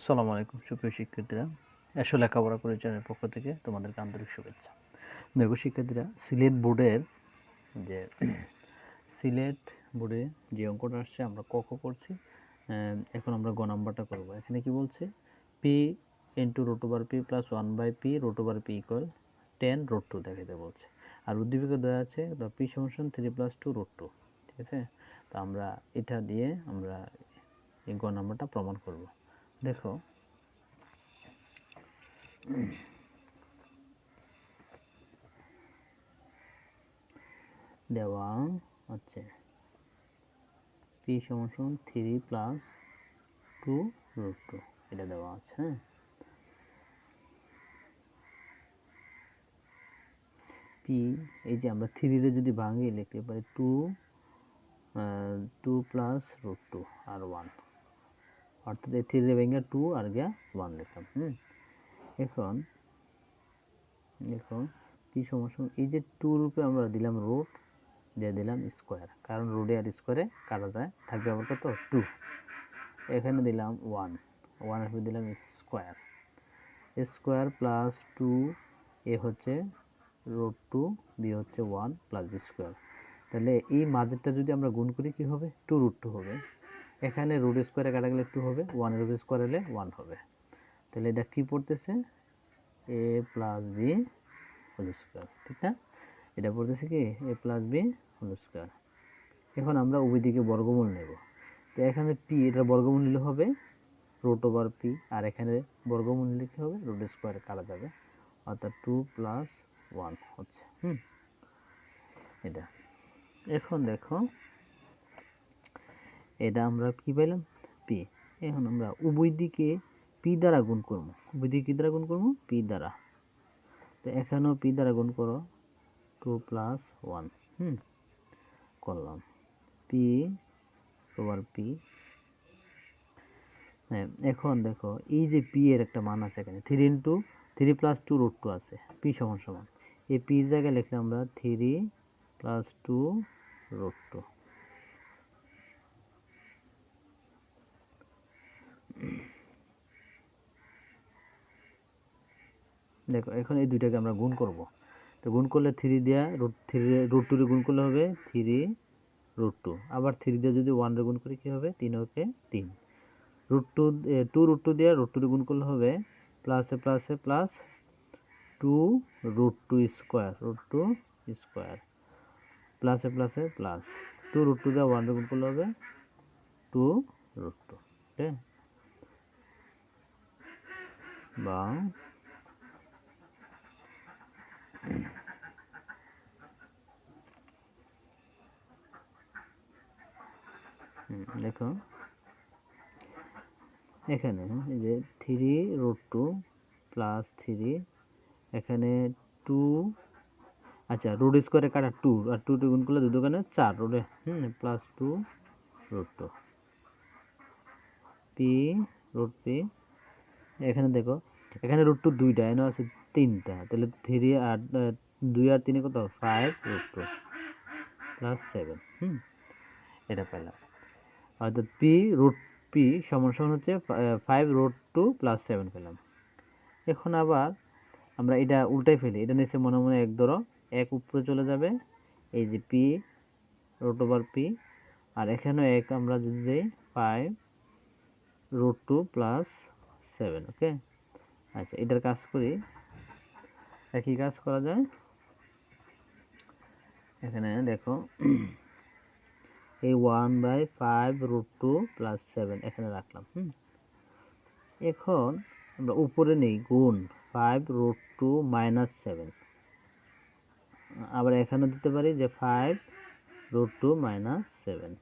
আসসালামু আলাইকুম সুপ্রিয় শিক্ষার্থীরা, এসো লেখাপড়া পরিচালনার পক্ষ থেকে তোমাদেরকে আন্তরিক শুভেচ্ছা। দেখো শিক্ষার্থীরা, সিলেট বোর্ডে যে অঙ্কটা আসছে আমরা ক করছি, এখন আমরা গ নাম্বারটা করব। এখানে কি বলছে, p into root over p plus 1/p root over p equal 10 root 2 দেখাতে বলছে। আর উদ্দীপকে দেওয়া আছে পি সমান 3 + 2 রুট 2। ঠিক আছে, তো আমরা এটা দিয়ে আমরা এই গ নাম্বারটা প্রমাণ করব। দেখো দেওয়া হচ্ছে পি সমান 3 + 2 রুট 2, এটা দেওয়া আছে। হ্যাঁ, পি এই যে আমরা 3 রে যদি ভাঙি লিখতে পারি 2 প্লাস রুট 2 আর 1, অর্থাৎ এই 3 রে ভেঙে 2 আর 1 লিখলাম। এখন দেখো পি সমান এই যে 2 রূপে আমরা দিলাম রুট, দিয়ে দিলাম স্কোয়ার, কারণ রুটে আর স্কোয়ারে কাটা যায়, থাকবে আবার কত 2। এখানে দিলাম 1 এর দিলাম স্কোয়ার প্লাস 2 এ হচ্ছে রুট 2, বি হচ্ছে 1 প্লাস বি স্কোয়ার। তাহলে এই মাঝেরটা যদি আমরা গুণ করি কি হবে, 2 রুট 2 হবে। এখানে রুট স্কোয়ারে কাটা গেলে 2 হবে, 1 এর স্কোয়ার হলে 1 হবে। তাহলে এটা কি পড়তেছে, এ প্লাস বি হোল স্কোয়ার। ঠিক না, এটা পড়তেছে কি এ প্লাস বি হোল স্কোয়ার। এখন আমরা উভয় দিকে বর্গমূল নেব। তো এখানে পি এটার বর্গমূল নিলে হবে রুট ওভার পি, আর এখানে বর্গমূল নিলে কি হবে, রুট স্কোয়ারে কাটা যাবে, অর্থাৎ 2 + 1 হচ্ছে এটা। এখন দেখো এটা আমরা কি পেলাম, পি। এখন আমরা উভয় দিকে পি দ্বারা গুণ করব। উভয় দিকে কি দ্বারা গুণ করব, পি দ্বারা। তো এখানেও পি দ্বারা গুণ করো, 2 + 1 করলাম, পি ওভার পি। হ্যাঁ, এখন দেখো এই যে পি এর একটা মান আছে এখানে 3 + 2 রুট 2 আছে, পি সমান এই পির জায়গায় লিখলাম আমরা 3 + 2 রুট 2। দেখো এখন এই দুইটাকে আমরা গুণ করব। তো গুণ করলে 3 দিয়ে রুট 2 রে গুণ করলে হবে 3 রুট 2, আবার 3 দিয়ে যদি 1 রে গুণ করি কি হবে, 3 ওকে 3 রুট 2 রুট 2 দিয়ে রুট 2 রে গুণ করলে হবে প্লাসে প্লাসে প্লাস 2 রুট 2 স্কোয়ার প্লাসে প্লাসে প্লাস 2 রুট 2 দিয়ে 1 রে গুণ করলে হবে 2 রুট 2। ঠিক আছে, বা দেখো এখানে এই যে 3 রুট 2 প্লাস 3, এখানে 2, আচ্ছা রুট স্কোয়ারে কাটা 2 আর 2 গুণ করলে 2 দোকানে 4 রুটে plus 2 root 2 p root p. এখানে দেখো এখানে রুট 2 দুইটা, এনে আছে 3টা, তাহলে 3 আর 2 আর 3 কত 5 রুট 2 প্লাস 7। এটা পেলাম, অর্থাৎ পি সমান হচ্ছে 5 রুট 2 প্লাস 7 পেলাম। এখন আবার আমরা এটা উল্টাই ফেলি, এটা নিচে মনে মনে এক ধরো, এক উপরে চলে যাবে, এই যে পি রুট ওভার পি, আর এখানেও এক আমরা যদি দিই 5 রুট 2 প্লাস 7। ওকে, আচ্ছা এটার কাজ করি, একই কাজ করা যায়। এখানে দেখো এই 1/5 রুট 2 প্লাস 7 এখানে রাখলাম। এখন আমরা উপরে নেই গুণ 5 রুট 2 মাইনাস 7, আবার এখানে দিতে পারি যে 5 রুট 2 মাইনাস 7।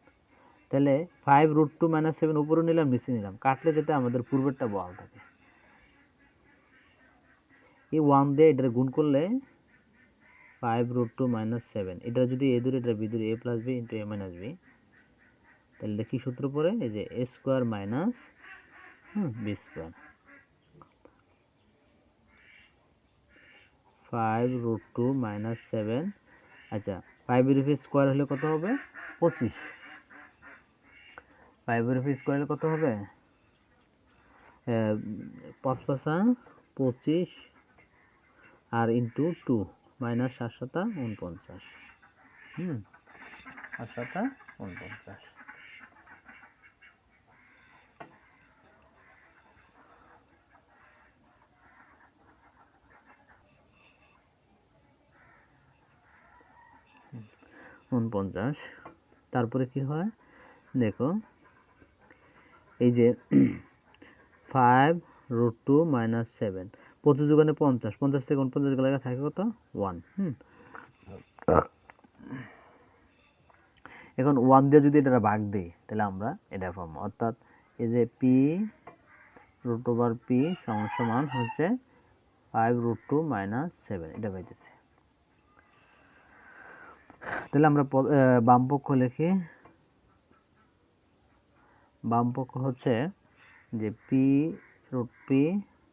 তাহলে 5 রুট 2 মাইনাস 7 উপরে নিলাম নিচে নিলাম, কাটলে যাতে আমাদের পূর্বেরটা বহাল থাকে। এই 1 দিয়ে এটা গুণ করলে 5 রুট 2 মাইনাস 7, এটা যদি এ দূরে এটা বি দূরে, A plus B into A minus B, তাহলে কি সূত্র পড়ে, এই যে A square minus B square. 5 root 2 minus 7, আচ্ছা 5 এর স্কোয়ার হলে কত হবে 25, 5 এর স্কোয়ার হলে কত হবে, 5 5 25 আর ইন্টু 2 মাইনাস 7 7 49। 7 7 49। তারপরে কি হয় দেখো, এই যে 5√2 - 7, 25 যোগানে 50, 50 থেকে 49 গেলে থাকে কত 1। এখন 1 দিয়ে যদি এটা ভাগ দিই তাহলে আমরা এটা পাবো, অর্থাৎ এই যে p√p সমান হচ্ছে 5√2 - 7, এটা পাইতেছে। তাহলে আমরা বাম পক্ষ লিখি, বাম পক্ষ হচ্ছে যে p√p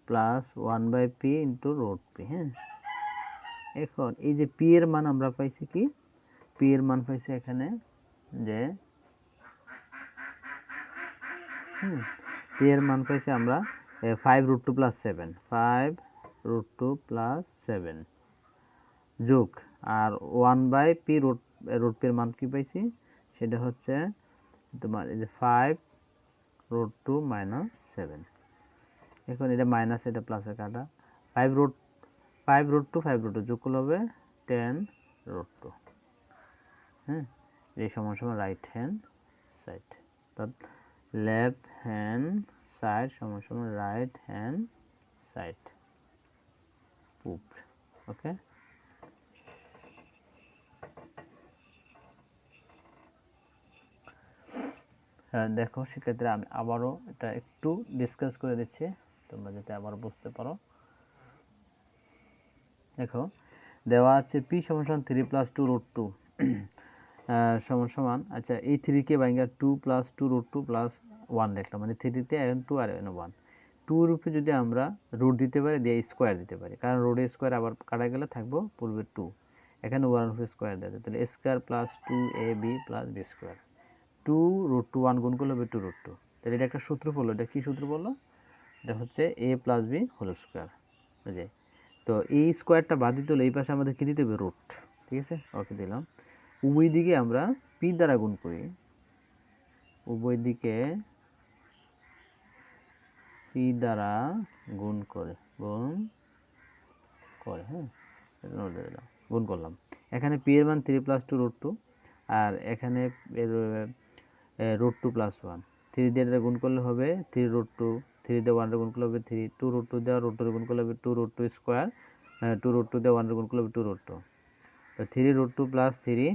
plus 1/p into √p। হ্যাঁ, এখন এই যে p এর মান আমরা পাইছি কি, p এর মান পাইছি এখানে যে p এর মান পাইছি আমরা 5√2 প্লাস 7, 5√2 প্লাস 7 যোগ আর 1/p √p এর মান কি পাইছি, সেটা হচ্ছে তোমার এই যে 5√2 - 7। এখন এটা মাইনাস, এটা প্লাসে কাটা, 5√2 যোগ করলে হবে 10√2। হ্যাঁ, এই সমান সমান রাইট হ্যান্ড সাইড, অর্থাৎ লেফট হ্যান্ড সাইড সমান সমান রাইট হ্যান্ড সাইড প্রুভড। ওকে, দেখো সেক্ষেত্রে আমি আবারও এটা একটু ডিসকাস করে দিচ্ছি, তোমরা যাতে আবার বুঝতে পারো। দেখো দেওয়া আছে p সমান 3 + 2√2 সমান সমান, আচ্ছা এই 3 কে ভাঙা 2 + 2√2 + 1 লিখলাম, মানে 3 তে এখন 2 আর 1, 2 এর উপরে যদি আমরা রুট দিতে পারি দিয়ে স্কয়ার দিতে পারি, কারণ রুটের স্কয়ার আবার কাটা গেলে থাকবো পূর্বে 2, এখানে 1 এর উপরে স্কয়ার দেওয়া যায়, তাহলে a square plus 2ab plus b square, 2√2 1 গুণ করলে হবে 2√2। তাহলে এটা একটা সূত্র পড়লো, এটা কি সূত্র পড়লো, এটা হচ্ছে a plus b whole square. বুঝে, তো এই স্কয়ারটা বাদ দিতে হলে এই পাশে আমাদের কি দিতে হবে, রুট। ঠিক আছে, ওকে দিলাম। উভয় দিকে আমরা p দ্বারা গুণ করি, উভয় দিকে p দ্বারা গুণ করে হ্যাঁ, এটা নোট দিয়ে দিলাম, গুণ করলাম। এখানে p এর মান 3 + 2√2 আর এখানে √2 + 1, 3 দিয়ে এটা গুণ করলে হবে 3√2, 3 দিয়ে 1 গুণ করলে হবে 3, 2√2 দিয়ে √2 গুণ করলে হবে 2√2 স্কয়ার, 2√2 দিয়ে 1 গুণ করলে হবে 2√2, তো 3√2 + 3,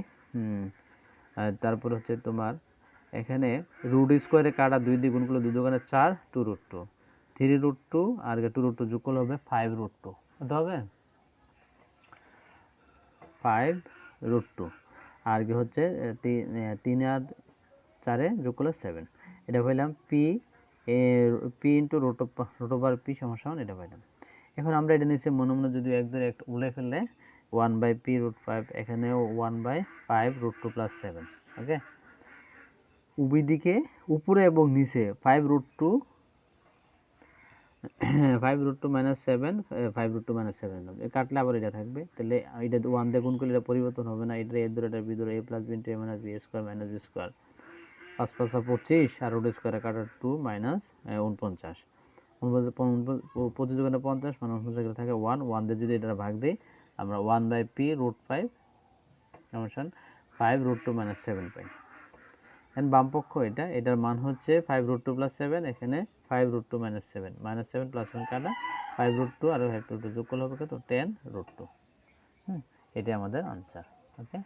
আর তারপর হচ্ছে তোমার এখানে রুট স্কয়ারে কাটা 2 দিয়ে গুণ করলে 2 দোকানে 4, 2√2, 3√2 আর 2√2 যোগ করলে হবে 5√2, কত হবে 5√2, আর কি হচ্ছে 3 আর 4 যোগ করলে 7, এটা পাইলাম p ইন্টু √p সমান এটা পাইলাম। এখন আমরা এটা নিচে মনে মনে যদি এক ধরে একটা উল্লে ফেললে 1/p√5, এখানেও 1/5√2 + 7। ওকে, উভয় দিকে উপরে এবং নিচে 5√2 - 7, 5√2 - 7 কাটলে আবার এটা থাকবে, তাহলে এটা 1 দিয়ে গুণ করলে এটা পরিবর্তন হবে না, এটা এর ধরে এটা বি ধরে a + b * a - b square - b square, 5 5 25 আর রুট স্কয়ারে কাটা 2 - 49, 25 যোগ 50 মানে 49 থাকে 1, 1 দিয়ে যদি এটা ভাগ দিই আমরা 1/p√5 সমান 5√2 - 7 পাই। এন্ড বাম পক্ষ এটা, এটার মান হচ্ছে 5√2 + 7, এখানে 5√2 - 7, -7 + 1 কাটা 5√2 আর 5√2 যোগ করলে হবে কত 10√2। এটাই আমাদের আনসার। ওকে।